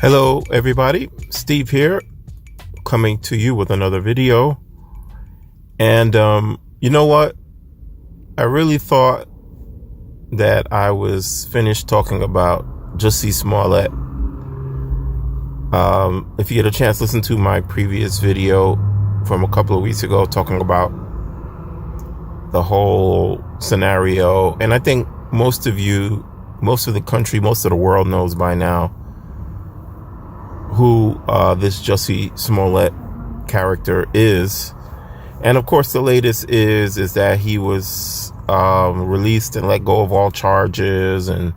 Hello everybody, Steve here, coming to you with another video. And you know what, I really thought that I was finished talking about Jussie Smollett. If you get a chance, listen to my previous video from a couple of weeks ago talking about the whole scenario. And I think most of the country, most of the world knows by now who this Jussie Smollett character is. And of course the latest is that he was released and let go of all charges, and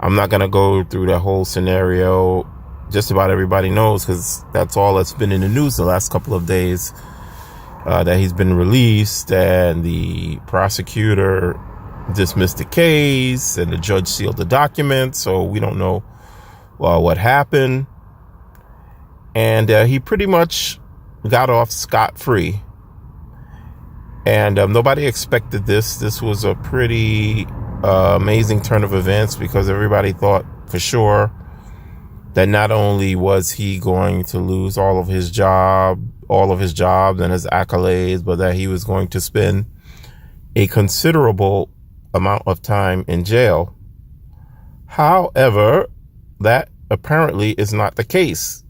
I'm not gonna go through the whole scenario. Just about everybody knows, because that's all that's been in the news the last couple of days, that he's been released and the prosecutor dismissed the case and the judge sealed the documents, so we don't know what happened. And he pretty much got off scot-free. And nobody expected this. This was a pretty amazing turn of events, because everybody thought for sure that not only was he going to lose all of his jobs and his accolades, but that he was going to spend a considerable amount of time in jail. However, that apparently is not the case.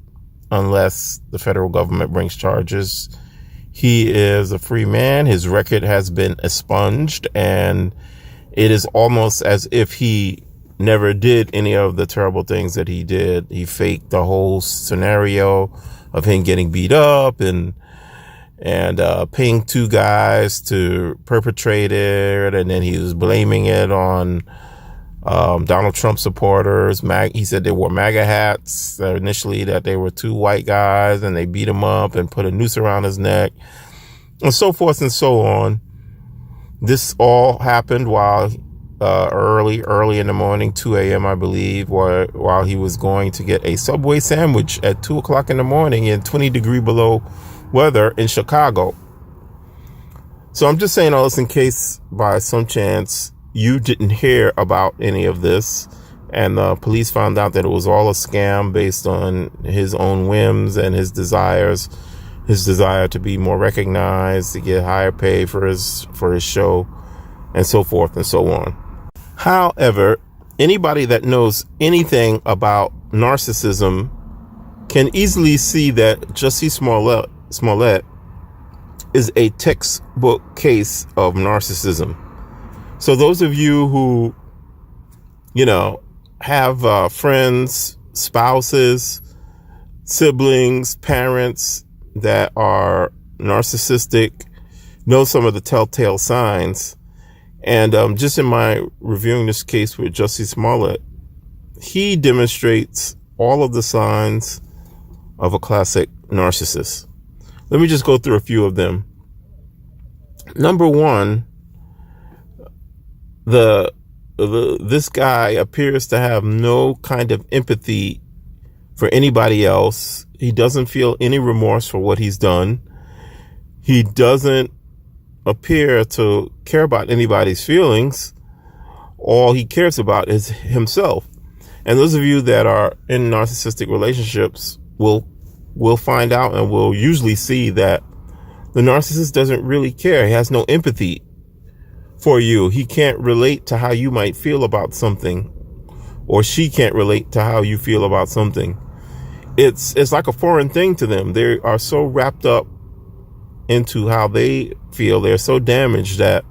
Unless the federal government brings charges, he is a free man. His record has been expunged, and it is almost as if he never did any of the terrible things that he did. He faked the whole scenario of him getting beat up and paying two guys to perpetrate it, and then he was blaming it on Donald Trump supporters. He said they wore MAGA hats initially, that they were two white guys, and they beat him up and put a noose around his neck, and so forth and so on. This all happened while early in the morning, 2 a.m. I believe, while he was going to get a Subway sandwich at 2 o'clock in the morning in 20-degree below weather in Chicago. So I'm just saying all this in case by some chance you didn't hear about any of this, and the police found out that it was all a scam based on his own whims and his desire to be more recognized, to get higher pay for his show, and so forth and so on. However, anybody that knows anything about narcissism can easily see that Jussie Smollett is a textbook case of narcissism. So those of you who, have friends, spouses, siblings, parents that are narcissistic, know some of the telltale signs. And just in my reviewing this case with Jussie Smollett, he demonstrates all of the signs of a classic narcissist. Let me just go through a few of them. Number one, this guy appears to have no kind of empathy for anybody else. He doesn't feel any remorse for what he's done. He doesn't appear to care about anybody's feelings. All he cares about is himself. And those of you that are in narcissistic relationships will find out and will usually see that the narcissist doesn't really care. He has no empathy for you. He can't relate to how you might feel about something, or she can't relate to how you feel about something. It's like a foreign thing to them. They are so wrapped up into how they feel. They're so damaged that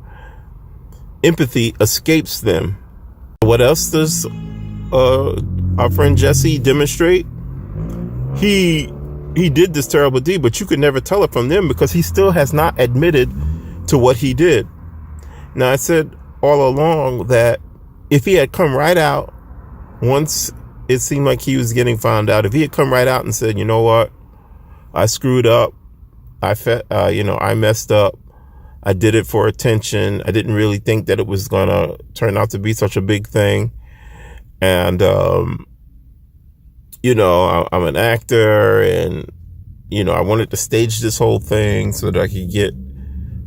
empathy escapes them. What else does our friend Jussie demonstrate? He did this terrible deed, but you could never tell it from them, because he still has not admitted to what he did. Now, I said all along that if he had come right out, once it seemed like he was getting found out, if he had come right out and said, you know what, I screwed up, I messed up, I did it for attention, I didn't really think that it was going to turn out to be such a big thing, and, I'm an actor, and, I wanted to stage this whole thing so that I could get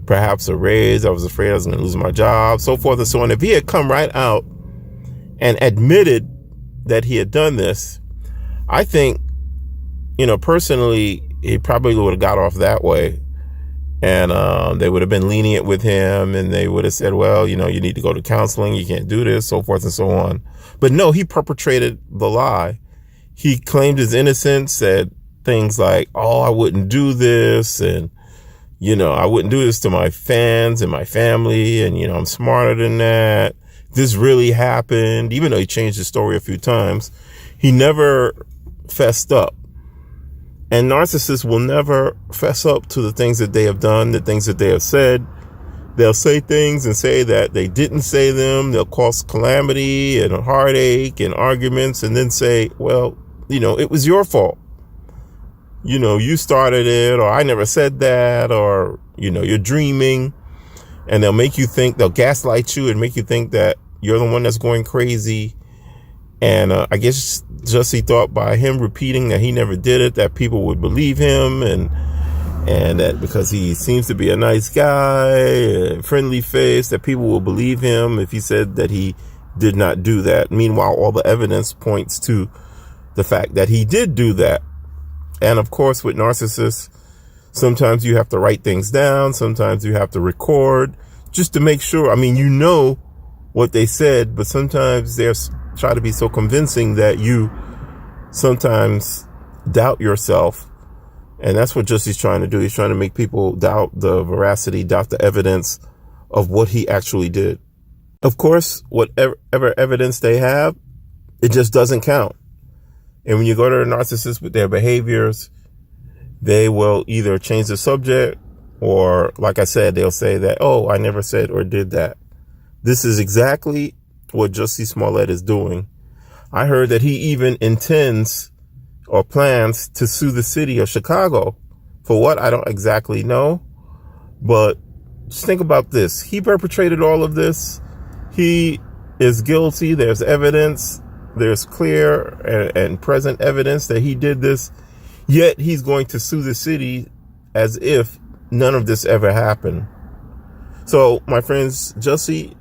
perhaps a raise. I was afraid I was going to lose my job, so forth and so on. If he had come right out and admitted that he had done this, I think, personally, he probably would have got off that way. And they would have been lenient with him, and they would have said, well, you need to go to counseling. You can't do this, so forth and so on. But no, he perpetrated the lie. He claimed his innocence, said things like, oh, I wouldn't do this. And, I wouldn't do this to my fans and my family. And, I'm smarter than that. This really happened. Even though he changed his story a few times, he never fessed up. And narcissists will never fess up to the things that they have done, the things that they have said. They'll say things and say that they didn't say them. They'll cause calamity and heartache and arguments, and then say, well, it was your fault. You started it, or I never said that, or, you're dreaming. And they'll gaslight you and make you think that you're the one that's going crazy. And I guess Jussie thought by him repeating that he never did it, that people would believe him, and that because he seems to be a nice guy, friendly face, that people will believe him if he said that he did not do that. Meanwhile, all the evidence points to the fact that he did do that. And of course, with narcissists, sometimes you have to write things down. Sometimes you have to record just to make sure. I mean, what they said, but sometimes they're try to be so convincing that you sometimes doubt yourself. And that's what Jussie's trying to do. He's trying to make people doubt the veracity, doubt the evidence of what he actually did. Of course, whatever evidence they have, it just doesn't count. And when you go to a narcissist with their behaviors, they will either change the subject, or, like I said, they'll say that, oh, I never said or did that. This is exactly what Jussie Smollett is doing. I heard that he even intends or plans to sue the city of Chicago. For what? I don't exactly know. But just think about this. He perpetrated all of this. He is guilty. There's evidence. There's clear and present evidence that he did this. Yet he's going to sue the city as if none of this ever happened. So, my friends, Jussie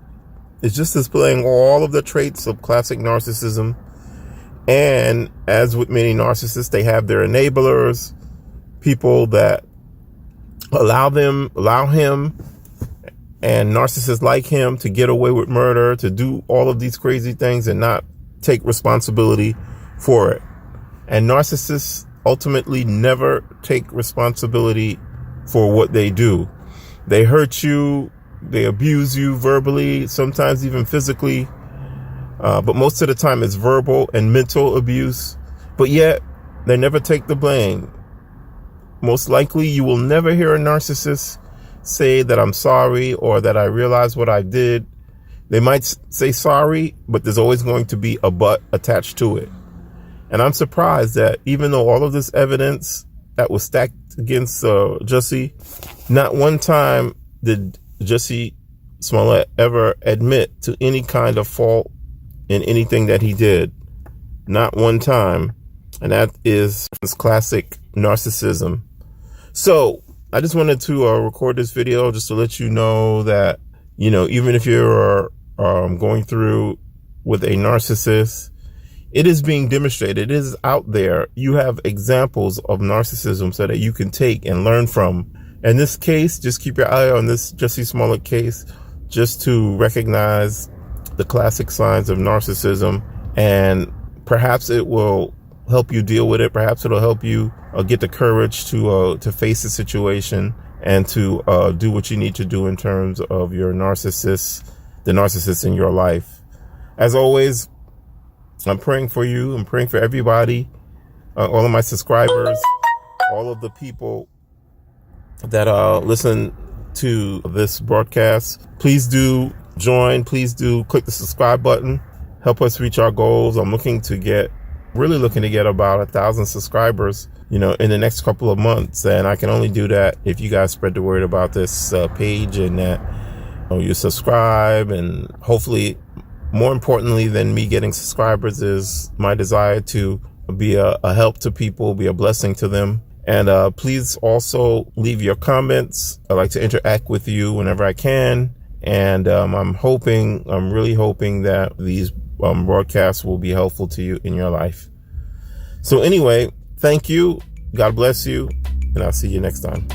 is just displaying all of the traits of classic narcissism. And as with many narcissists, they have their enablers, people that allow him and narcissists like him to get away with murder, to do all of these crazy things and not take responsibility for it. And narcissists ultimately never take responsibility for what they do. They hurt you, they abuse you verbally, sometimes even physically. But most of the time it's verbal and mental abuse. But yet they never take the blame. Most likely you will never hear a narcissist say that I'm sorry or that I realize what I did. They might say sorry, but there's always going to be a but attached to it. And I'm surprised that even though all of this evidence that was stacked against Jussie, not one time did Jussie Smollett ever admit to any kind of fault in anything that he did. Not one time. And that is this classic narcissism. So I just wanted to record this video just to let you know that, even if you're going through with a narcissist, it is being demonstrated. It is out there. You have examples of narcissism so that you can take and learn from. In this case, just keep your eye on this Jussie Smollett case just to recognize the classic signs of narcissism, and perhaps it will help you deal with it. Perhaps it'll help you get the courage to face the situation and to do what you need to do in terms of the narcissist in your life. As always, I'm praying for you. I'm praying for everybody, all of my subscribers, all of the people that listen to this broadcast. Please do join. Please do click the subscribe button. Help us reach our goals. I'm looking to get about 1,000 subscribers, in the next couple of months. And I can only do that if you guys spread the word about this page, and that you subscribe. And hopefully, more importantly than me getting subscribers is my desire to be a help to people, be a blessing to them. And please also leave your comments. I like to interact with you whenever I can. And I'm really hoping that these broadcasts will be helpful to you in your life. So anyway, thank you. God bless you. And I'll see you next time.